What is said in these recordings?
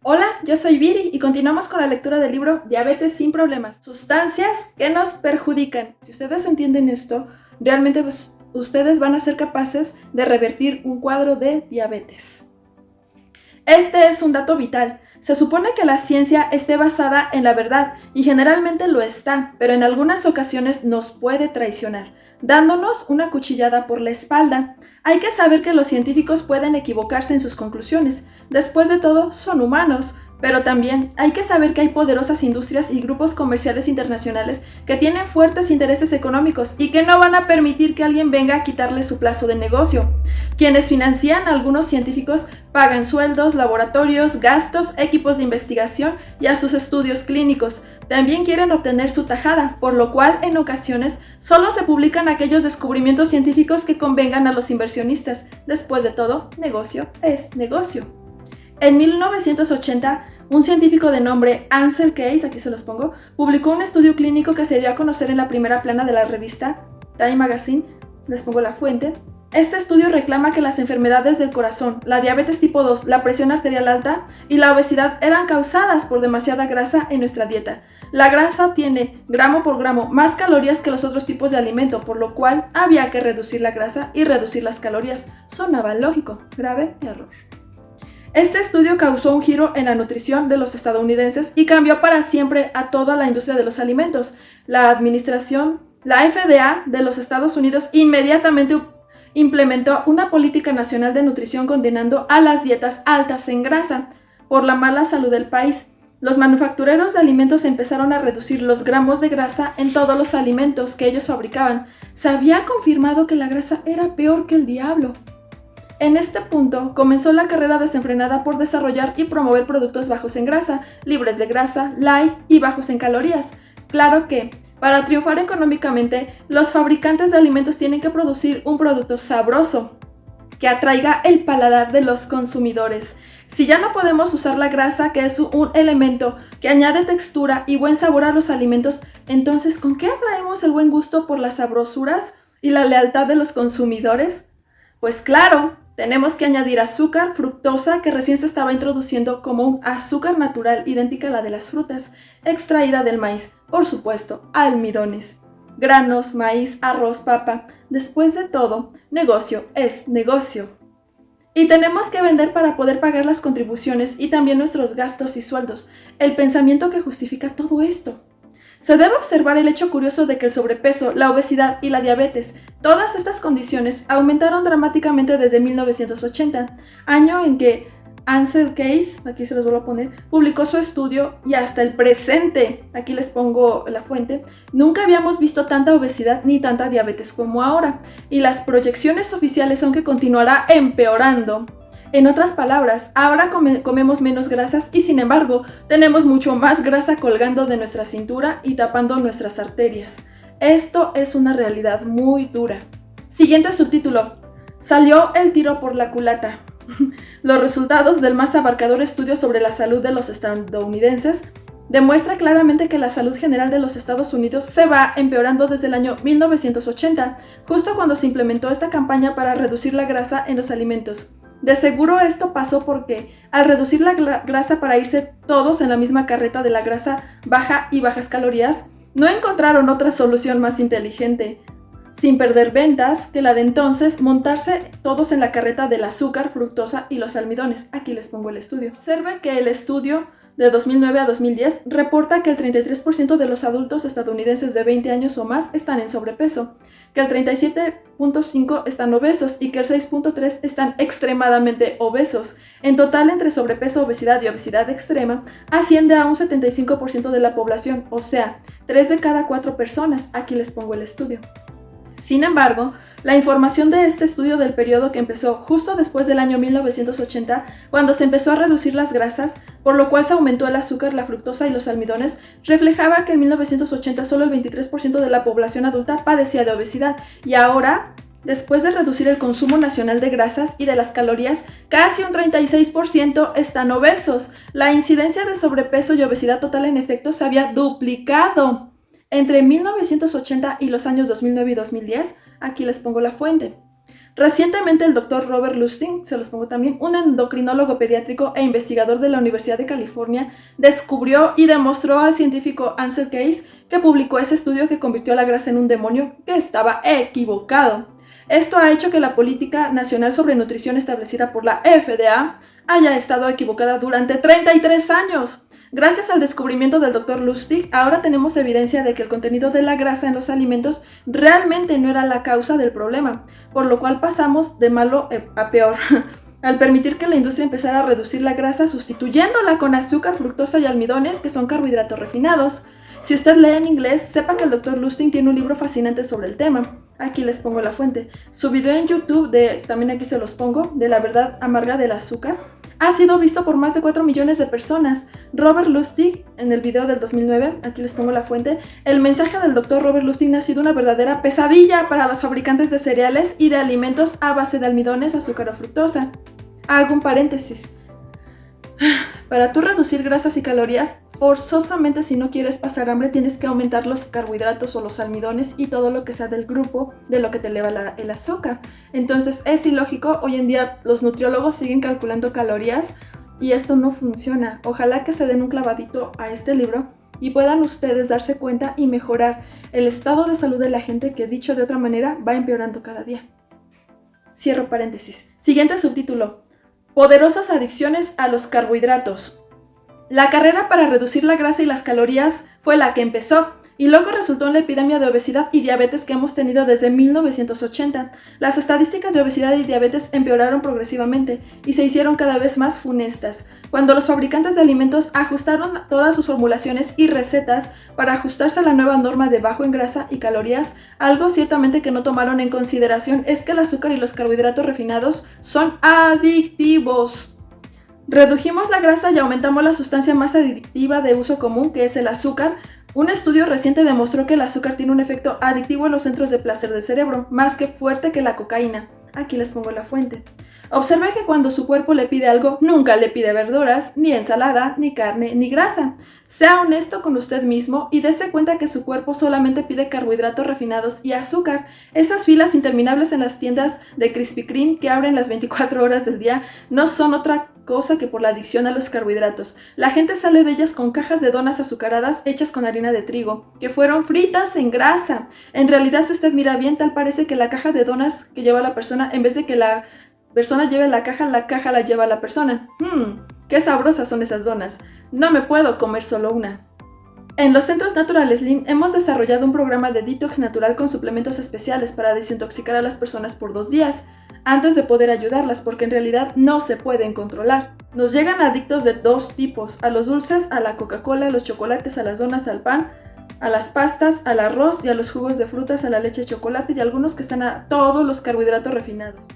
Hola, yo soy Viri y continuamos con la lectura del libro Diabetes sin problemas, sustancias que nos perjudican. Si ustedes entienden esto, realmente ustedes van a ser capaces de revertir un cuadro de diabetes. Este es un dato vital. Se supone que la ciencia esté basada en la verdad y generalmente lo está, pero en algunas ocasiones nos puede traicionar, dándonos una cuchillada por la espalda. Hay que saber que los científicos pueden equivocarse en sus conclusiones. Después de todo, son humanos. Pero también hay que saber que hay poderosas industrias y grupos comerciales internacionales que tienen fuertes intereses económicos y que no van a permitir que alguien venga a quitarle su plazo de negocio. Quienes financian a algunos científicos pagan sueldos, laboratorios, gastos, equipos de investigación y a sus estudios clínicos. También quieren obtener su tajada, por lo cual en ocasiones solo se publican aquellos descubrimientos científicos que convengan a los inversionistas. Después de todo, negocio es negocio. En 1980, un científico de nombre Ansel Keys, aquí se los pongo, publicó un estudio clínico que se dio a conocer en la primera plana de la revista Time Magazine. Les pongo la fuente. Este estudio reclama que las enfermedades del corazón, la diabetes tipo 2, la presión arterial alta y la obesidad eran causadas por demasiada grasa en nuestra dieta. La grasa tiene, gramo por gramo, más calorías que los otros tipos de alimento, por lo cual había que reducir la grasa y reducir las calorías. Sonaba lógico. Grave error. Este estudio causó un giro en la nutrición de los estadounidenses y cambió para siempre a toda la industria de los alimentos. La FDA de los Estados Unidos inmediatamente implementó una política nacional de nutrición condenando a las dietas altas en grasa por la mala salud del país. Los manufactureros de alimentos empezaron a reducir los gramos de grasa en todos los alimentos que ellos fabricaban. Se había confirmado que la grasa era peor que el diablo. En este punto comenzó la carrera desenfrenada por desarrollar y promover productos bajos en grasa, libres de grasa, light y bajos en calorías. Claro que, para triunfar económicamente, los fabricantes de alimentos tienen que producir un producto sabroso, que atraiga el paladar de los consumidores. Si ya no podemos usar la grasa, que es un elemento que añade textura y buen sabor a los alimentos, entonces, ¿con qué atraemos el buen gusto por las sabrosuras y la lealtad de los consumidores? Pues claro, tenemos que añadir azúcar, fructosa, que recién se estaba introduciendo como un azúcar natural idéntica a la de las frutas, extraída del maíz, por supuesto, almidones, granos, maíz, arroz, papa. Después de todo, negocio es negocio. Y tenemos que vender para poder pagar las contribuciones y también nuestros gastos y sueldos. El pensamiento que justifica todo esto. Se debe observar el hecho curioso de que el sobrepeso, la obesidad y la diabetes, todas estas condiciones aumentaron dramáticamente desde 1980, año en que Ansel Keys, aquí se los vuelvo a poner, publicó su estudio y hasta el presente, aquí les pongo la fuente, nunca habíamos visto tanta obesidad ni tanta diabetes como ahora, y las proyecciones oficiales son que continuará empeorando. En otras palabras, ahora comemos menos grasas y sin embargo tenemos mucho más grasa colgando de nuestra cintura y tapando nuestras arterias. Esto es una realidad muy dura. Siguiente subtítulo. Salió el tiro por la culata. Los resultados del más abarcador estudio sobre la salud de los estadounidenses demuestra claramente que la salud general de los Estados Unidos se va empeorando desde el año 1980, justo cuando se implementó esta campaña para reducir la grasa en los alimentos. De seguro esto pasó porque, al reducir la grasa para irse todos en la misma carreta de la grasa baja y bajas calorías, no encontraron otra solución más inteligente, sin perder ventas, que la de entonces montarse todos en la carreta del azúcar, fructosa y los almidones. Aquí les pongo el estudio. Observe que el estudio de 2009 a 2010 reporta que el 33% de los adultos estadounidenses de 20 años o más están en sobrepeso, que el 37.5% están obesos y que el 6.3% están extremadamente obesos. En total, entre sobrepeso, obesidad y obesidad extrema, asciende a un 75% de la población, o sea, 3 de cada 4 personas. Aquí les pongo el estudio. Sin embargo, la información de este estudio del periodo que empezó justo después del año 1980, cuando se empezó a reducir las grasas, por lo cual se aumentó el azúcar, la fructosa y los almidones, reflejaba que en 1980 solo el 23% de la población adulta padecía de obesidad y ahora, después de reducir el consumo nacional de grasas y de las calorías, casi un 36% están obesos. La incidencia de sobrepeso y obesidad total en efecto se había duplicado entre 1980 y los años 2009 y 2010, aquí les pongo la fuente. Recientemente el doctor Robert Lustig, se los pongo también, un endocrinólogo pediátrico e investigador de la Universidad de California, descubrió y demostró al científico Ansel Keys, que publicó ese estudio que convirtió a la grasa en un demonio, que estaba equivocado. Esto ha hecho que la política nacional sobre nutrición establecida por la FDA haya estado equivocada durante 33 años. Gracias al descubrimiento del Dr. Lustig, ahora tenemos evidencia de que el contenido de la grasa en los alimentos realmente no era la causa del problema, por lo cual pasamos de malo a peor, al permitir que la industria empezara a reducir la grasa sustituyéndola con azúcar, fructosa y almidones, que son carbohidratos refinados. Si usted lee en inglés, sepa que el Dr. Lustig tiene un libro fascinante sobre el tema. Aquí les pongo la fuente. Su video en YouTube, también aquí se los pongo, de la verdad amarga del azúcar, ha sido visto por más de 4 millones de personas. Robert Lustig, en el video del 2009, aquí les pongo la fuente, el mensaje del Dr. Robert Lustig ha sido una verdadera pesadilla para los fabricantes de cereales y de alimentos a base de almidones, azúcar o fructosa. Hago un paréntesis. Para tú reducir grasas y calorías, forzosamente si no quieres pasar hambre tienes que aumentar los carbohidratos o los almidones y todo lo que sea del grupo de lo que te eleva el azúcar. Entonces es ilógico, hoy en día los nutriólogos siguen calculando calorías y esto no funciona. Ojalá que se den un clavadito a este libro y puedan ustedes darse cuenta y mejorar el estado de salud de la gente que, dicho de otra manera, va empeorando cada día. Cierro paréntesis. Siguiente subtítulo. Poderosas adicciones a los carbohidratos. La carrera para reducir la grasa y las calorías fue la que empezó, y luego resultó en la epidemia de obesidad y diabetes que hemos tenido desde 1980. Las estadísticas de obesidad y diabetes empeoraron progresivamente y se hicieron cada vez más funestas. Cuando los fabricantes de alimentos ajustaron todas sus formulaciones y recetas para ajustarse a la nueva norma de bajo en grasa y calorías, algo ciertamente que no tomaron en consideración es que el azúcar y los carbohidratos refinados son adictivos. Redujimos la grasa y aumentamos la sustancia más adictiva de uso común, que es el azúcar. Un estudio reciente demostró que el azúcar tiene un efecto adictivo en los centros de placer del cerebro, más que fuerte que la cocaína. Aquí les pongo la fuente. Observe que cuando su cuerpo le pide algo, nunca le pide verduras, ni ensalada, ni carne, ni grasa. Sea honesto con usted mismo y dése cuenta que su cuerpo solamente pide carbohidratos refinados y azúcar. Esas filas interminables en las tiendas de Krispy Kreme que abren las 24 horas del día no son otra cosa que por la adicción a los carbohidratos. La gente sale de ellas con cajas de donas azucaradas hechas con harina de trigo, que fueron fritas en grasa. En realidad, si usted mira bien, tal parece que la caja de donas que lleva la persona, en vez de que la persona lleve la caja la lleva la persona. Qué sabrosas son esas donas. No me puedo comer solo una. En los centros Natural Slim hemos desarrollado un programa de detox natural con suplementos especiales para desintoxicar a las personas por 2 días, antes de poder ayudarlas, porque en realidad no se pueden controlar. Nos llegan adictos de 2 tipos, a los dulces, a la Coca-Cola, a los chocolates, a las donas, al pan, a las pastas, al arroz y a los jugos de frutas, a la leche de chocolate y algunos que están a todos los carbohidratos refinados.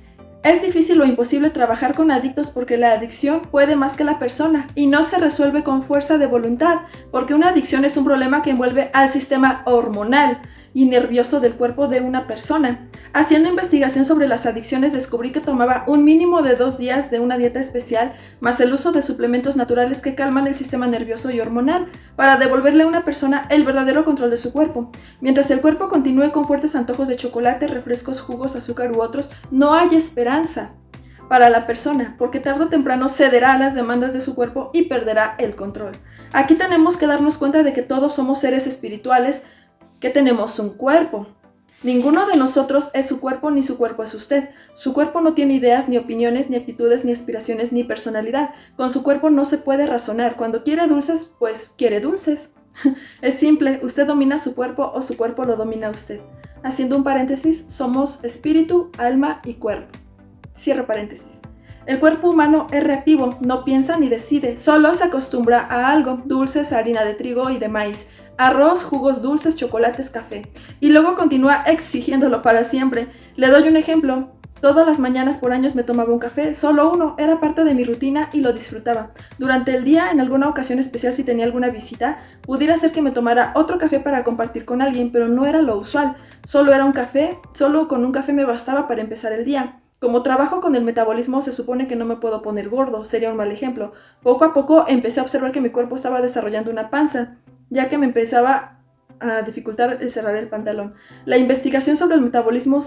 Es difícil o imposible trabajar con adictos porque la adicción puede más que la persona y no se resuelve con fuerza de voluntad, porque una adicción es un problema que envuelve al sistema hormonal y nervioso del cuerpo de una persona. Haciendo investigación sobre las adicciones descubrí que tomaba un mínimo de 2 días de una dieta especial más el uso de suplementos naturales que calman el sistema nervioso y hormonal para devolverle a una persona el verdadero control de su cuerpo. Mientras el cuerpo continúe con fuertes antojos de chocolate, refrescos, jugos, azúcar u otros, no hay esperanza para la persona, porque tarde o temprano cederá a las demandas de su cuerpo y perderá el control. Aquí tenemos que darnos cuenta de que todos somos seres espirituales que tenemos un cuerpo. Ninguno de nosotros es su cuerpo ni su cuerpo es usted. Su cuerpo no tiene ideas, ni opiniones, ni actitudes, ni aspiraciones, ni personalidad. Con su cuerpo no se puede razonar. Cuando quiere dulces, pues quiere dulces. Es simple, usted domina su cuerpo o su cuerpo lo domina a usted. Haciendo un paréntesis, somos espíritu, alma y cuerpo. Cierro paréntesis. El cuerpo humano es reactivo, no piensa ni decide, solo se acostumbra a algo, dulces, harina de trigo y de maíz, arroz, jugos dulces, chocolates, café, y luego continúa exigiéndolo para siempre. Le doy un ejemplo. Todas las mañanas por años me tomaba un café, solo uno, era parte de mi rutina y lo disfrutaba. Durante el día, en alguna ocasión especial si tenía alguna visita, pudiera ser que me tomara otro café para compartir con alguien, pero no era lo usual. Solo era un café, solo con un café me bastaba para empezar el día. Como trabajo con el metabolismo, se supone que no me puedo poner gordo, sería un mal ejemplo. Poco a poco empecé a observar que mi cuerpo estaba desarrollando una panza, ya que me empezaba a dificultar el cerrar el pantalón. La investigación sobre el metabolismo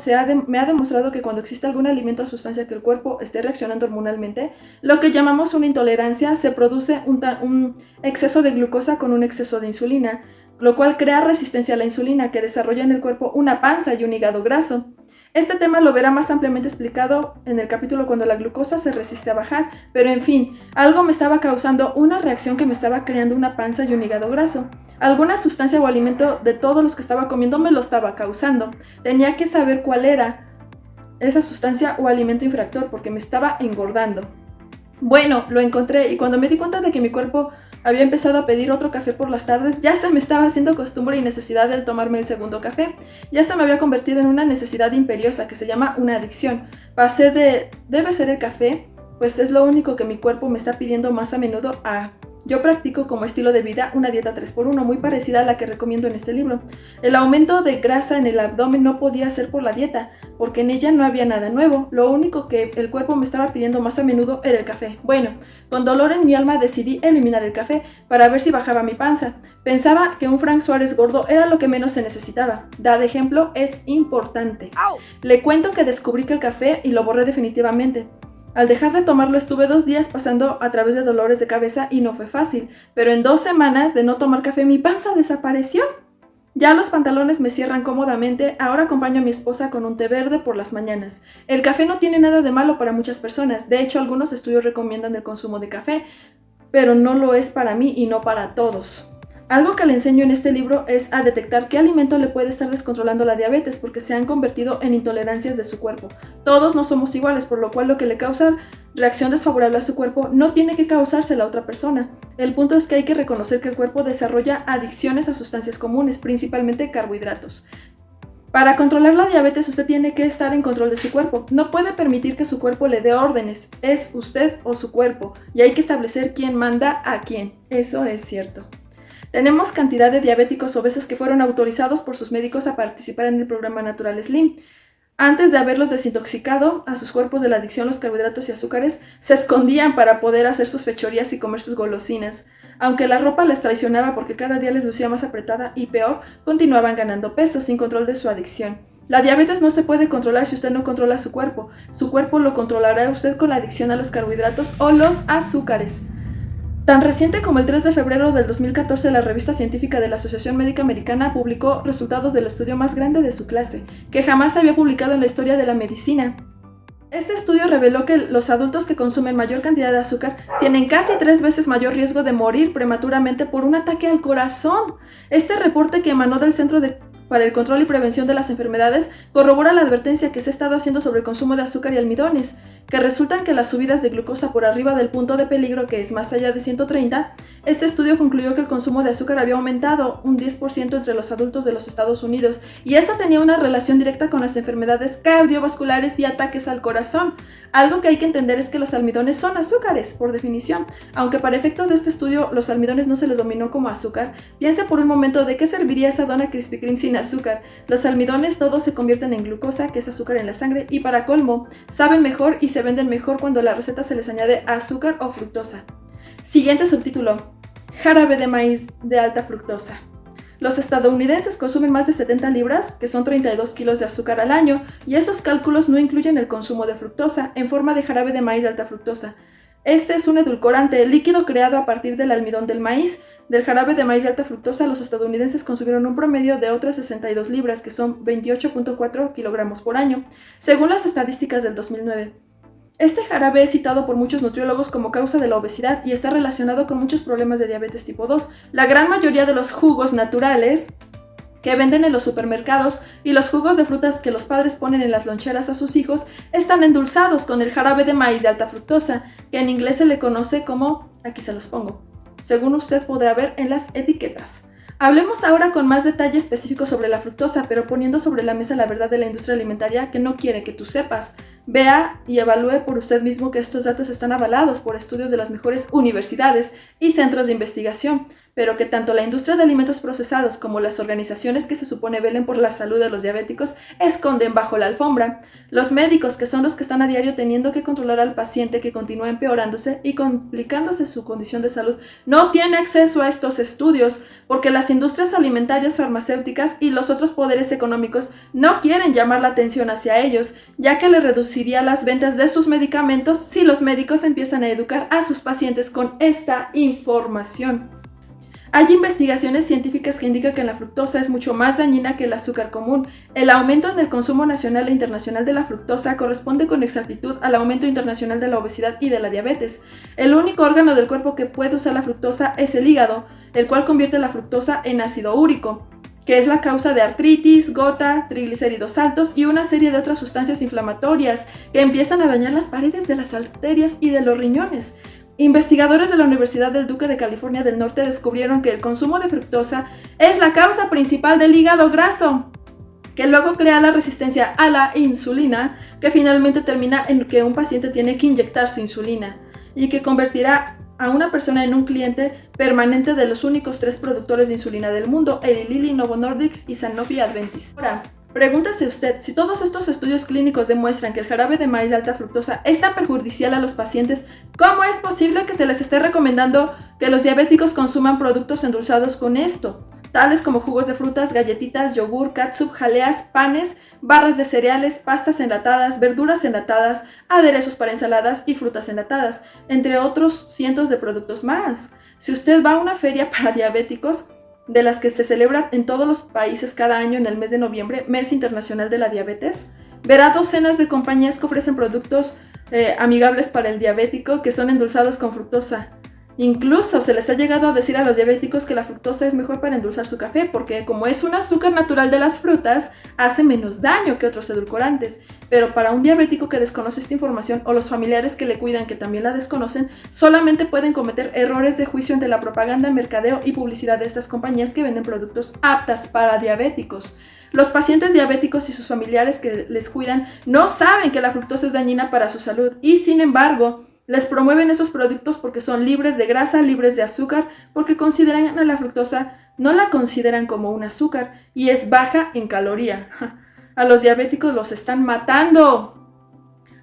me ha demostrado que cuando existe algún alimento o sustancia que el cuerpo esté reaccionando hormonalmente, lo que llamamos una intolerancia, se produce un exceso de glucosa con un exceso de insulina, lo cual crea resistencia a la insulina, que desarrolla en el cuerpo una panza y un hígado graso. Este tema lo verá más ampliamente explicado en el capítulo cuando la glucosa se resiste a bajar, pero en fin, algo me estaba causando una reacción que me estaba creando una panza y un hígado graso. Alguna sustancia o alimento de todos los que estaba comiendo me lo estaba causando. Tenía que saber cuál era esa sustancia o alimento infractor porque me estaba engordando. Bueno, lo encontré y cuando me di cuenta de que mi cuerpo había empezado a pedir otro café por las tardes, ya se me estaba haciendo costumbre y necesidad de tomarme el segundo café. Ya se me había convertido en una necesidad imperiosa que se llama una adicción. Pasé de debe ser el café, pues es lo único que mi cuerpo me está pidiendo más a menudo, a yo practico como estilo de vida una dieta 3x1 muy parecida a la que recomiendo en este libro. El aumento de grasa en el abdomen no podía ser por la dieta, porque en ella no había nada nuevo. Lo único que el cuerpo me estaba pidiendo más a menudo era el café. Bueno, con dolor en mi alma decidí eliminar el café para ver si bajaba mi panza. Pensaba que un Frank Suárez gordo era lo que menos se necesitaba. Dar ejemplo es importante. Le cuento que descubrí que el café y lo borré definitivamente. Al dejar de tomarlo estuve 2 días pasando a través de dolores de cabeza y no fue fácil, pero en 2 semanas de no tomar café mi panza desapareció. Ya los pantalones me cierran cómodamente, ahora acompaño a mi esposa con un té verde por las mañanas. El café no tiene nada de malo para muchas personas, de hecho algunos estudios recomiendan el consumo de café, pero no lo es para mí y no para todos. Algo que le enseño en este libro es a detectar qué alimento le puede estar descontrolando la diabetes porque se han convertido en intolerancias de su cuerpo. Todos no somos iguales, por lo cual lo que le causa reacción desfavorable a su cuerpo no tiene que causársela a otra persona. El punto es que hay que reconocer que el cuerpo desarrolla adicciones a sustancias comunes, principalmente carbohidratos. Para controlar la diabetes usted tiene que estar en control de su cuerpo. No puede permitir que su cuerpo le dé órdenes. Es usted o su cuerpo y hay que establecer quién manda a quién. Eso es cierto. Tenemos cantidad de diabéticos obesos que fueron autorizados por sus médicos a participar en el programa Natural Slim. Antes de haberlos desintoxicado a sus cuerpos de la adicción a los carbohidratos y azúcares, se escondían para poder hacer sus fechorías y comer sus golosinas. Aunque la ropa les traicionaba porque cada día les lucía más apretada y peor, continuaban ganando peso sin control de su adicción. La diabetes no se puede controlar si usted no controla su cuerpo. Su cuerpo lo controlará usted con la adicción a los carbohidratos o los azúcares. Tan reciente como el 3 de febrero del 2014, la revista científica de la Asociación Médica Americana publicó resultados del estudio más grande de su clase, que jamás se había publicado en la historia de la medicina. Este estudio reveló que los adultos que consumen mayor cantidad de azúcar tienen casi 3 veces mayor riesgo de morir prematuramente por un ataque al corazón. Este reporte, que emanó del Centro para el Control y Prevención de las Enfermedades, corrobora la advertencia que se ha estado haciendo sobre el consumo de azúcar y almidones, que resultan que las subidas de glucosa por arriba del punto de peligro, que es más allá de 130, este estudio concluyó que el consumo de azúcar había aumentado un 10% entre los adultos de los Estados Unidos, y eso tenía una relación directa con las enfermedades cardiovasculares y ataques al corazón. Algo que hay que entender es que los almidones son azúcares, por definición. Aunque para efectos de este estudio los almidones no se les dominó como azúcar, piense por un momento de qué serviría esa dona Krispy Kreme sin azúcar. Los almidones todos se convierten en glucosa, que es azúcar en la sangre, y para colmo, saben mejor y se venden mejor cuando a la receta se les añade azúcar o fructosa. Siguiente subtítulo: jarabe de maíz de alta fructosa. Los estadounidenses consumen más de 70 libras, que son 32 kilos de azúcar al año, y esos cálculos no incluyen el consumo de fructosa en forma de jarabe de maíz de alta fructosa. Este es un edulcorante líquido creado a partir del almidón del maíz. Del jarabe de maíz de alta fructosa, los estadounidenses consumieron un promedio de otras 62 libras, que son 28.4 kilogramos por año, según las estadísticas del 2009. Este jarabe es citado por muchos nutriólogos como causa de la obesidad y está relacionado con muchos problemas de diabetes tipo 2. La gran mayoría de los jugos naturales que venden en los supermercados y los jugos de frutas que los padres ponen en las loncheras a sus hijos están endulzados con el jarabe de maíz de alta fructosa, que en inglés se le conoce como, aquí se los pongo, según usted podrá ver en las etiquetas. Hablemos ahora con más detalle específico sobre la fructosa, pero poniendo sobre la mesa la verdad de la industria alimentaria que no quiere que tú sepas. Vea y evalúe por usted mismo que estos datos están avalados por estudios de las mejores universidades y centros de investigación, pero que tanto la industria de alimentos procesados como las organizaciones que se supone velen por la salud de los diabéticos esconden bajo la alfombra. Los médicos, que son los que están a diario teniendo que controlar al paciente que continúa empeorándose y complicándose su condición de salud, no tienen acceso a estos estudios porque las industrias alimentarias, farmacéuticas y los otros poderes económicos no quieren llamar la atención hacia ellos, ya que le reduciría las ventas de sus medicamentos si los médicos empiezan a educar a sus pacientes con esta información. Hay investigaciones científicas que indican que la fructosa es mucho más dañina que el azúcar común. El aumento en el consumo nacional e internacional de la fructosa corresponde con exactitud al aumento internacional de la obesidad y de la diabetes. El único órgano del cuerpo que puede usar la fructosa es el hígado, el cual convierte la fructosa en ácido úrico, que es la causa de artritis, gota, triglicéridos altos y una serie de otras sustancias inflamatorias que empiezan a dañar las paredes de las arterias y de los riñones. Investigadores de la Universidad del Duque de California del Norte descubrieron que el consumo de fructosa es la causa principal del hígado graso, que luego crea la resistencia a la insulina, que finalmente termina en que un paciente tiene que inyectarse insulina y que convertirá a una persona en un cliente permanente de los únicos 3 productores de insulina del mundo, Eli Lilly, Novo Nordisk y Sanofi Adventis. Ahora, pregúntese usted, si todos estos estudios clínicos demuestran que el jarabe de maíz de alta fructosa es tan perjudicial a los pacientes, ¿cómo es posible que se les esté recomendando que los diabéticos consuman productos endulzados con esto? Tales como jugos de frutas, galletitas, yogur, catsup, jaleas, panes, barras de cereales, pastas enlatadas, verduras enlatadas, aderezos para ensaladas y frutas enlatadas, entre otros cientos de productos más. Si usted va a una feria para diabéticos, de las que se celebran en todos los países cada año en el mes de noviembre, Mes Internacional de la Diabetes, verá docenas de compañías que ofrecen productos amigables para el diabético que son endulzados con fructosa. Incluso se les ha llegado a decir a los diabéticos que la fructosa es mejor para endulzar su café porque, como es un azúcar natural de las frutas, hace menos daño que otros edulcorantes. Pero para un diabético que desconoce esta información o los familiares que le cuidan que también la desconocen, solamente pueden cometer errores de juicio ante la propaganda, mercadeo y publicidad de estas compañías que venden productos aptas para diabéticos. Los pacientes diabéticos y sus familiares que les cuidan no saben que la fructosa es dañina para su salud y, sin embargo, les promueven esos productos porque son libres de grasa, libres de azúcar, porque consideran a la fructosa, no la consideran como un azúcar y es baja en caloría. A los diabéticos los están matando.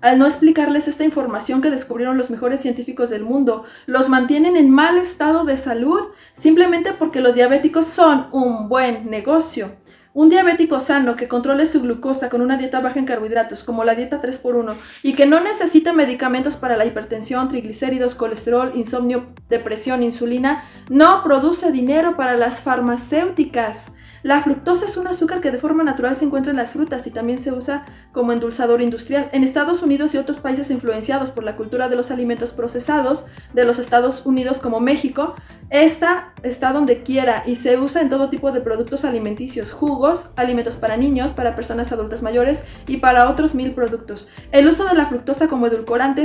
Al no explicarles esta información que descubrieron los mejores científicos del mundo, los mantienen en mal estado de salud simplemente porque los diabéticos son un buen negocio. Un diabético sano que controle su glucosa con una dieta baja en carbohidratos, como la dieta 3x1, y que no necesite medicamentos para la hipertensión, triglicéridos, colesterol, insomnio, depresión, insulina, no produce dinero para las farmacéuticas. La fructosa es un azúcar que de forma natural se encuentra en las frutas y también se usa como endulzador industrial. En Estados Unidos y otros países influenciados por la cultura de los alimentos procesados de los Estados Unidos como México, esta está donde quiera y se usa en todo tipo de productos alimenticios, jugos, alimentos para niños, para personas adultas mayores y para otros 1000 productos. El uso de la fructosa como edulcorante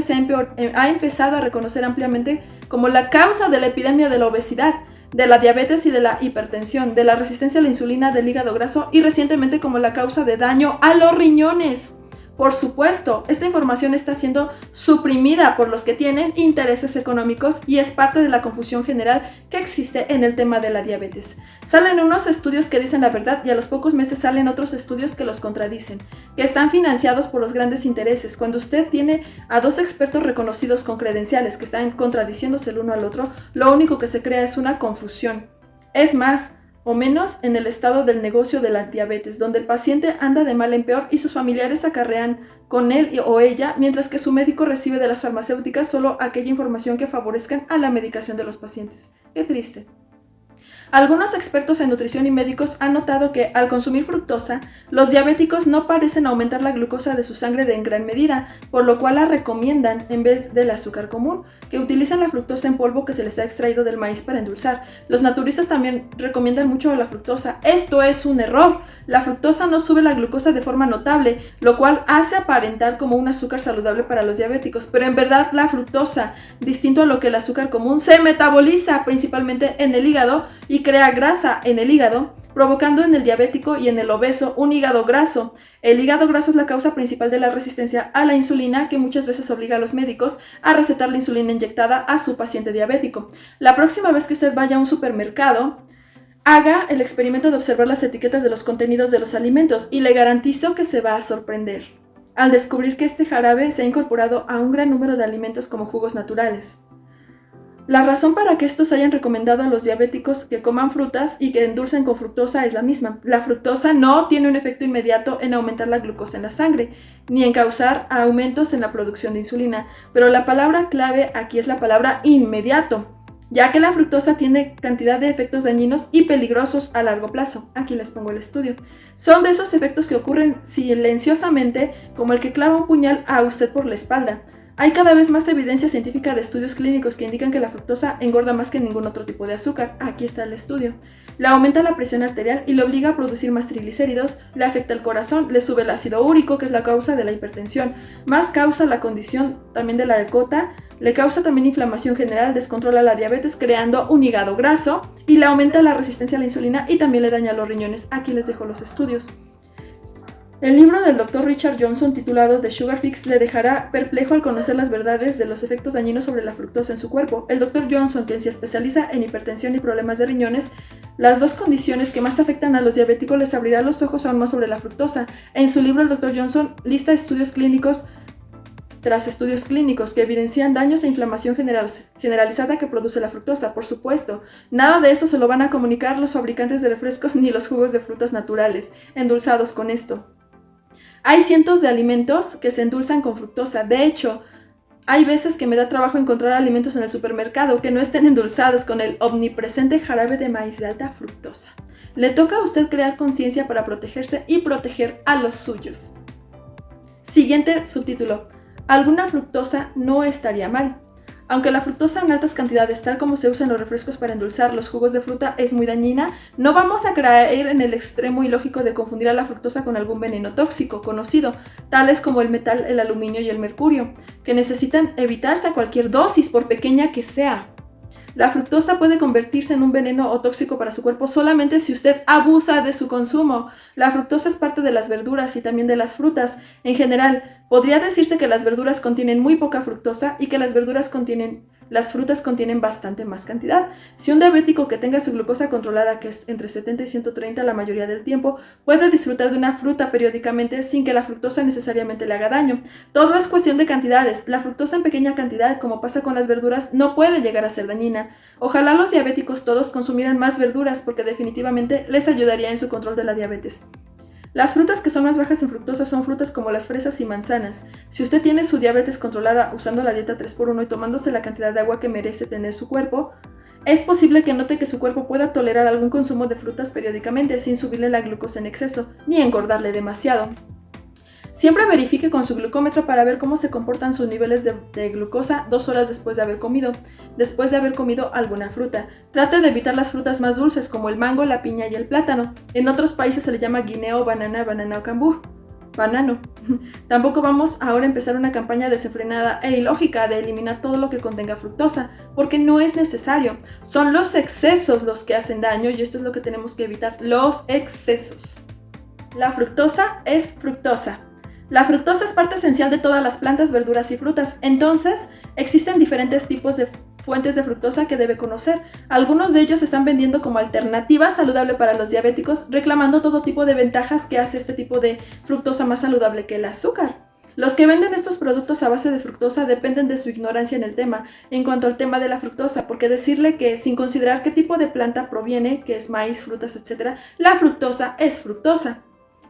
ha empezado a reconocer ampliamente como la causa de la epidemia de la obesidad, de la diabetes y de la hipertensión, de la resistencia a la insulina, del hígado graso y recientemente como la causa de daño a los riñones. Por supuesto, esta información está siendo suprimida por los que tienen intereses económicos y es parte de la confusión general que existe en el tema de la diabetes. Salen unos estudios que dicen la verdad y a los pocos meses salen otros estudios que los contradicen, que están financiados por los grandes intereses. Cuando usted tiene a 2 expertos reconocidos con credenciales que están contradiciéndose el uno al otro, lo único que se crea es una confusión. Es más o menos en el estado del negocio de la diabetes, donde el paciente anda de mal en peor y sus familiares acarrean con él o ella, mientras que su médico recibe de las farmacéuticas solo aquella información que favorezcan a la medicación de los pacientes. Qué triste. Algunos expertos en nutrición y médicos han notado que al consumir fructosa, los diabéticos no parecen aumentar la glucosa de su sangre en gran medida, por lo cual la recomiendan en vez del azúcar común, que utilizan la fructosa en polvo que se les ha extraído del maíz para endulzar. Los naturistas también recomiendan mucho la fructosa. Esto es un error. La fructosa no sube la glucosa de forma notable, lo cual hace aparentar como un azúcar saludable para los diabéticos, pero en verdad la fructosa, distinto a lo que el azúcar común, se metaboliza principalmente en el hígado y crea grasa en el hígado provocando en el diabético y en el obeso un hígado graso. El hígado graso es la causa principal de la resistencia a la insulina, que muchas veces obliga a los médicos a recetar la insulina inyectada a su paciente diabético. La próxima vez que usted vaya a un supermercado, haga el experimento de observar las etiquetas de los contenidos de los alimentos y le garantizo que se va a sorprender al descubrir que este jarabe se ha incorporado a un gran número de alimentos como jugos naturales. La razón para que estos hayan recomendado a los diabéticos que coman frutas y que endulcen con fructosa es la misma. La fructosa no tiene un efecto inmediato en aumentar la glucosa en la sangre, ni en causar aumentos en la producción de insulina, pero la palabra clave aquí es la palabra inmediato, ya que la fructosa tiene cantidad de efectos dañinos y peligrosos a largo plazo. Aquí les pongo el estudio. Son de esos efectos que ocurren silenciosamente, como el que clava un puñal a usted por la espalda. Hay cada vez más evidencia científica de estudios clínicos que indican que la fructosa engorda más que ningún otro tipo de azúcar. Aquí está el estudio. Le aumenta la presión arterial y le obliga a producir más triglicéridos, le afecta el corazón, le sube el ácido úrico, que es la causa de la hipertensión, más causa la condición también de la gota, le causa también inflamación general, descontrola la diabetes creando un hígado graso y le aumenta la resistencia a la insulina y también le daña los riñones. Aquí les dejo los estudios. El libro del Dr. Richard Johnson titulado The Sugar Fix le dejará perplejo al conocer las verdades de los efectos dañinos sobre la fructosa en su cuerpo. El Dr. Johnson, quien se especializa en hipertensión y problemas de riñones, las dos condiciones que más afectan a los diabéticos, les abrirá los ojos aún más sobre la fructosa. En su libro el Dr. Johnson lista estudios clínicos tras estudios clínicos que evidencian daños e inflamación generalizada que produce la fructosa. Por supuesto, nada de eso se lo van a comunicar los fabricantes de refrescos ni los jugos de frutas naturales endulzados con esto. Hay cientos de alimentos que se endulzan con fructosa. De hecho, hay veces que me da trabajo encontrar alimentos en el supermercado que no estén endulzados con el omnipresente jarabe de maíz de alta fructosa. Le toca a usted crear conciencia para protegerse y proteger a los suyos. Siguiente subtítulo. Alguna fructosa no estaría mal. Aunque la fructosa en altas cantidades, tal como se usa en los refrescos para endulzar los jugos de fruta, es muy dañina, no vamos a caer en el extremo ilógico de confundir a la fructosa con algún veneno tóxico conocido, tales como el metal, el aluminio y el mercurio, que necesitan evitarse a cualquier dosis, por pequeña que sea. La fructosa puede convertirse en un veneno o tóxico para su cuerpo solamente si usted abusa de su consumo. La fructosa es parte de las verduras y también de las frutas. En general, podría decirse que las verduras contienen muy poca fructosa y que las frutas contienen bastante más cantidad. Si un diabético que tenga su glucosa controlada, que es entre 70 y 130 la mayoría del tiempo, puede disfrutar de una fruta periódicamente sin que la fructosa necesariamente le haga daño. Todo es cuestión de cantidades. La fructosa en pequeña cantidad, como pasa con las verduras, no puede llegar a ser dañina. Ojalá los diabéticos todos consumieran más verduras porque definitivamente les ayudaría en su control de la diabetes. Las frutas que son más bajas en fructosa son frutas como las fresas y manzanas. Si usted tiene su diabetes controlada usando la dieta 3x1 y tomándose la cantidad de agua que merece tener su cuerpo, es posible que note que su cuerpo pueda tolerar algún consumo de frutas periódicamente sin subirle la glucosa en exceso, ni engordarle demasiado. Siempre verifique con su glucómetro para ver cómo se comportan sus niveles de glucosa 2 horas después de haber comido alguna fruta. Trate de evitar las frutas más dulces como el mango, la piña y el plátano. En otros países se le llama guineo, banana o cambur. Banano. Tampoco vamos ahora a empezar una campaña desenfrenada e ilógica de eliminar todo lo que contenga fructosa, porque no es necesario. Son los excesos los que hacen daño y esto es lo que tenemos que evitar, los excesos. La fructosa es fructosa. La fructosa es parte esencial de todas las plantas, verduras y frutas. Entonces, existen diferentes tipos de fuentes de fructosa que debe conocer. Algunos de ellos se están vendiendo como alternativa saludable para los diabéticos, reclamando todo tipo de ventajas que hace este tipo de fructosa más saludable que el azúcar. Los que venden estos productos a base de fructosa dependen de su ignorancia en el tema, en cuanto al tema de la fructosa, porque decirle que sin considerar qué tipo de planta proviene, que es maíz, frutas, etc., la fructosa es fructosa.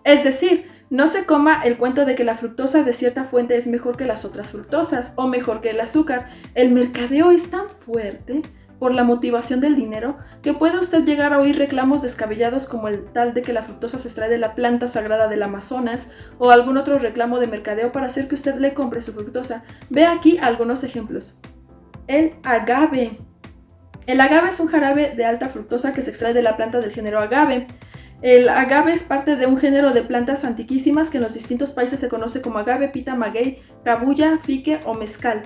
Es decir, no se coma el cuento de que la fructosa de cierta fuente es mejor que las otras fructosas o mejor que el azúcar. El mercadeo es tan fuerte por la motivación del dinero que puede usted llegar a oír reclamos descabellados como el tal de que la fructosa se extrae de la planta sagrada del Amazonas o algún otro reclamo de mercadeo para hacer que usted le compre su fructosa. Ve aquí algunos ejemplos. El agave. El agave es un jarabe de alta fructosa que se extrae de la planta del género agave. El agave es parte de un género de plantas antiquísimas que en los distintos países se conoce como agave, pita, maguey, cabuya, fique o mezcal.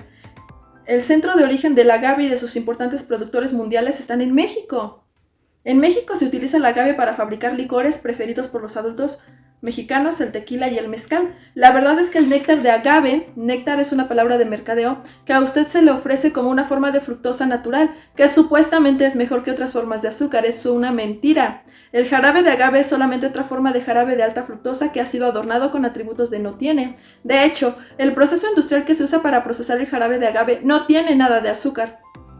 El centro de origen del agave y de sus importantes productores mundiales están en México. En México se utiliza el agave para fabricar licores preferidos por los adultos mexicanos, el tequila y el mezcal. La verdad es que el néctar de agave, néctar es una palabra de mercadeo, que a usted se le ofrece como una forma de fructosa natural, que supuestamente es mejor que otras formas de azúcar, es una mentira. El jarabe de agave es solamente otra forma de jarabe de alta fructosa que ha sido adornado con atributos de no tiene. De hecho, el proceso industrial que se usa para procesar el jarabe de agave no tiene nada de azúcar.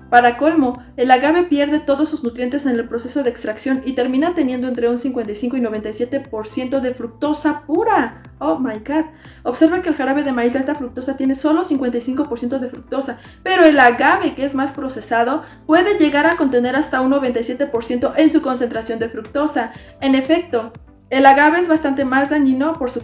Para colmo, el agave pierde todos sus nutrientes en el proceso de extracción y termina teniendo entre un 55 y 97% de fructosa pura. Oh my god. Observa que el jarabe de maíz de alta fructosa tiene solo 55% de fructosa, pero el agave, que es más procesado, puede llegar a contener hasta un 97% en su concentración de fructosa. En efecto, el agave es bastante más dañino por su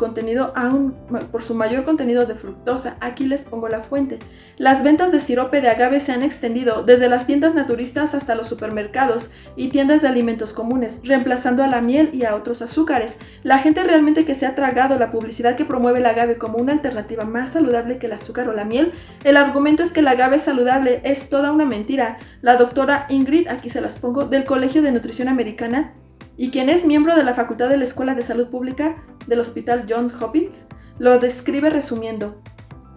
mayor contenido de fructosa. Aquí les pongo la fuente. Las ventas de sirope de agave se han extendido desde las tiendas naturistas hasta los supermercados y tiendas de alimentos comunes, reemplazando a la miel y a otros azúcares. La gente realmente que se ha tragado la publicidad que promueve el agave como una alternativa más saludable que el azúcar o la miel, el argumento es que el agave es saludable, es toda una mentira. La doctora Ingrid, aquí se las pongo, del Colegio de Nutrición Americana, y quien es miembro de la Facultad de la Escuela de Salud Pública del Hospital Johns Hopkins, lo describe resumiendo.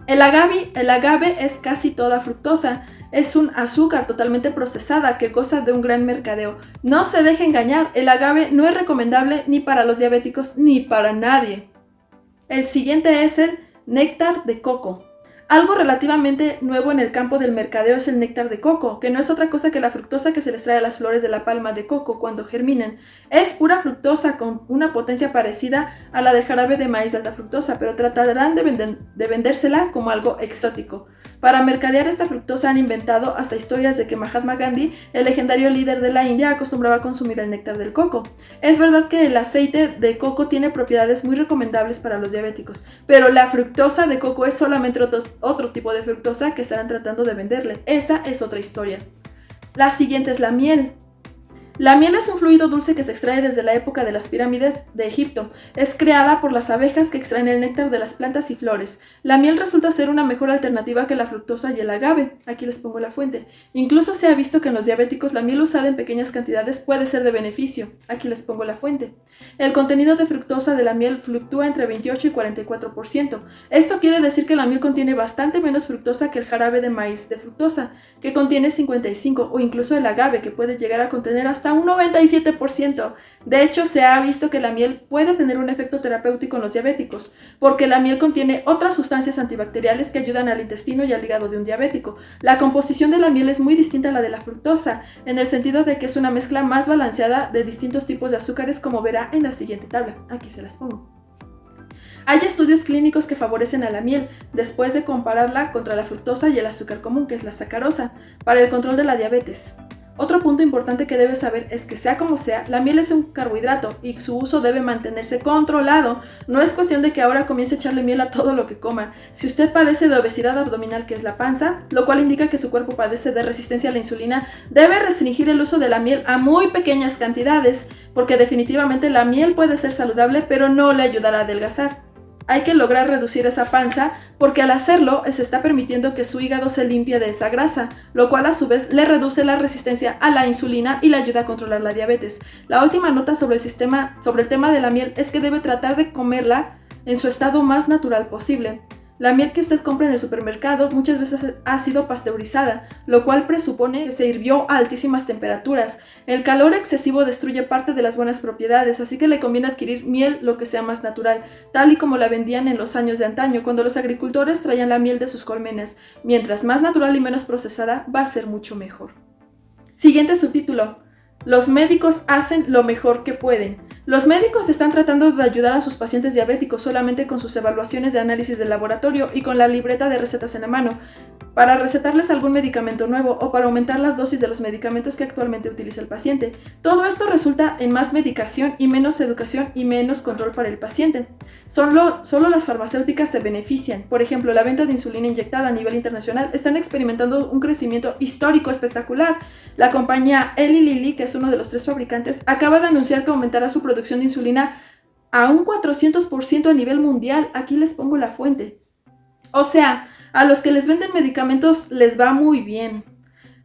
El agave es casi toda fructosa, es un azúcar totalmente procesada que goza de un gran mercadeo. No se deje engañar, el agave no es recomendable ni para los diabéticos ni para nadie. El siguiente es el néctar de coco. Algo relativamente nuevo en el campo del mercadeo es el néctar de coco, que no es otra cosa que la fructosa que se les trae a las flores de la palma de coco cuando germinan. Es pura fructosa con una potencia parecida a la del jarabe de maíz de alta fructosa, pero tratarán de vendérsela como algo exótico. Para mercadear esta fructosa han inventado hasta historias de que Mahatma Gandhi, el legendario líder de la India, acostumbraba a consumir el néctar del coco. Es verdad que el aceite de coco tiene propiedades muy recomendables para los diabéticos, pero la fructosa de coco es solamente otro tipo de fructosa que estarán tratando de venderle. Esa es otra historia. La siguiente es la miel. La miel es un fluido dulce que se extrae desde la época de las pirámides de Egipto. Es creada por las abejas que extraen el néctar de las plantas y flores. La miel resulta ser una mejor alternativa que la fructosa y el agave. Aquí les pongo la fuente. Incluso se ha visto que en los diabéticos la miel usada en pequeñas cantidades puede ser de beneficio. Aquí les pongo la fuente. El contenido de fructosa de la miel fluctúa entre 28 y 44%. Esto quiere decir que la miel contiene bastante menos fructosa que el jarabe de maíz de fructosa, que contiene 55, o incluso el agave, que puede llegar a contener hasta un 97%. De hecho, se ha visto que la miel puede tener un efecto terapéutico en los diabéticos, porque la miel contiene otras sustancias antibacteriales que ayudan al intestino y al hígado de un diabético. La composición de la miel es muy distinta a la de la fructosa, en el sentido de que es una mezcla más balanceada de distintos tipos de azúcares, como verá en la siguiente tabla. Aquí se las pongo. Hay estudios clínicos que favorecen a la miel, después de compararla contra la fructosa y el azúcar común, que es la sacarosa, para el control de la diabetes. Otro punto importante que debes saber es que sea como sea, la miel es un carbohidrato y su uso debe mantenerse controlado. No es cuestión de que ahora comience a echarle miel a todo lo que coma. Si usted padece de obesidad abdominal, que es la panza, lo cual indica que su cuerpo padece de resistencia a la insulina, debe restringir el uso de la miel a muy pequeñas cantidades, porque definitivamente la miel puede ser saludable, pero no le ayudará a adelgazar. Hay que lograr reducir esa panza porque al hacerlo se está permitiendo que su hígado se limpie de esa grasa, lo cual a su vez le reduce la resistencia a la insulina y le ayuda a controlar la diabetes. La última nota sobre el tema de la miel es que debe tratar de comerla en su estado más natural posible. La miel que usted compra en el supermercado muchas veces ha sido pasteurizada, lo cual presupone que se hirvió a altísimas temperaturas. El calor excesivo destruye parte de las buenas propiedades, así que le conviene adquirir miel lo que sea más natural, tal y como la vendían en los años de antaño, cuando los agricultores traían la miel de sus colmenas. Mientras más natural y menos procesada, va a ser mucho mejor. Siguiente subtítulo. Los médicos hacen lo mejor que pueden. Los médicos están tratando de ayudar a sus pacientes diabéticos solamente con sus evaluaciones de análisis de laboratorio y con la libreta de recetas en la mano, para recetarles algún medicamento nuevo o para aumentar las dosis de los medicamentos que actualmente utiliza el paciente. Todo esto resulta en más medicación y menos educación y menos control para el paciente. Solo las farmacéuticas se benefician. Por ejemplo, la venta de insulina inyectada a nivel internacional están experimentando un crecimiento histórico espectacular. La compañía Eli Lilly, que es uno de los 3 fabricantes, acaba de anunciar que aumentará su producción de insulina a un 400% a nivel mundial. Aquí les pongo la fuente. O sea, a los que les venden medicamentos les va muy bien,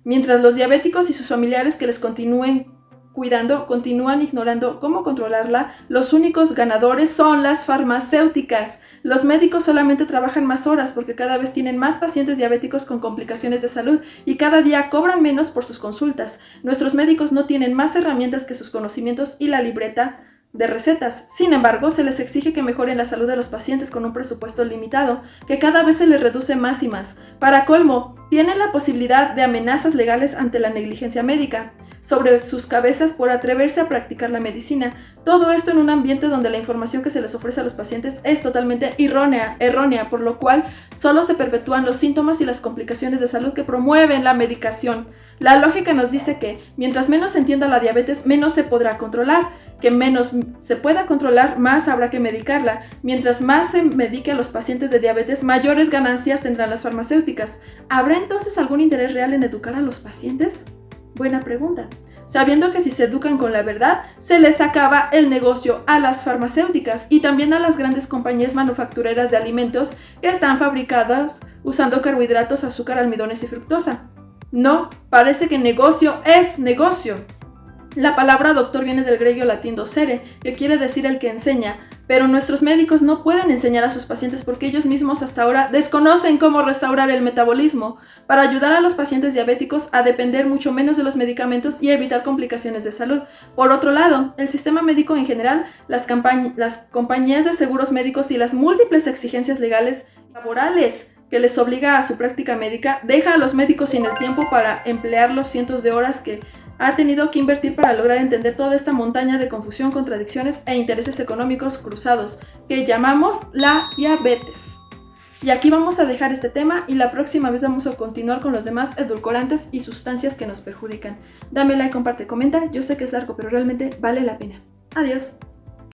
mientras los diabéticos y sus familiares que les continúen cuidando continúan ignorando cómo controlarla, los únicos ganadores son las farmacéuticas. Los médicos solamente trabajan más horas porque cada vez tienen más pacientes diabéticos con complicaciones de salud y cada día cobran menos por sus consultas. Nuestros médicos no tienen más herramientas que sus conocimientos y la libreta de recetas. Sin embargo, se les exige que mejoren la salud de los pacientes con un presupuesto limitado, que cada vez se les reduce más y más. Para colmo, tienen la posibilidad de amenazas legales ante la negligencia médica sobre sus cabezas por atreverse a practicar la medicina. Todo esto en un ambiente donde la información que se les ofrece a los pacientes es totalmente errónea, por lo cual solo se perpetúan los síntomas y las complicaciones de salud que promueven la medicación. La lógica nos dice que mientras menos se entienda la diabetes, menos se podrá controlar, que menos se pueda controlar, más habrá que medicarla. Mientras más se medique a los pacientes de diabetes, mayores ganancias tendrán las farmacéuticas. ¿Habrá entonces algún interés real en educar a los pacientes? Buena pregunta. Sabiendo que si se educan con la verdad, se les acaba el negocio a las farmacéuticas y también a las grandes compañías manufactureras de alimentos que están fabricadas usando carbohidratos, azúcar, almidones y fructosa. No, parece que negocio es negocio. La palabra doctor viene del griego latín docere, que quiere decir el que enseña, pero nuestros médicos no pueden enseñar a sus pacientes porque ellos mismos hasta ahora desconocen cómo restaurar el metabolismo para ayudar a los pacientes diabéticos a depender mucho menos de los medicamentos y evitar complicaciones de salud. Por otro lado, el sistema médico en general, las compañías de seguros médicos y las múltiples exigencias legales y laborales que les obliga a su práctica médica, deja a los médicos sin el tiempo para emplear los cientos de horas que ha tenido que invertir para lograr entender toda esta montaña de confusión, contradicciones e intereses económicos cruzados que llamamos la diabetes. Y aquí vamos a dejar este tema y la próxima vez vamos a continuar con los demás edulcorantes y sustancias que nos perjudican. Dame like, comparte, comenta. Yo sé que es largo, pero realmente vale la pena. Adiós.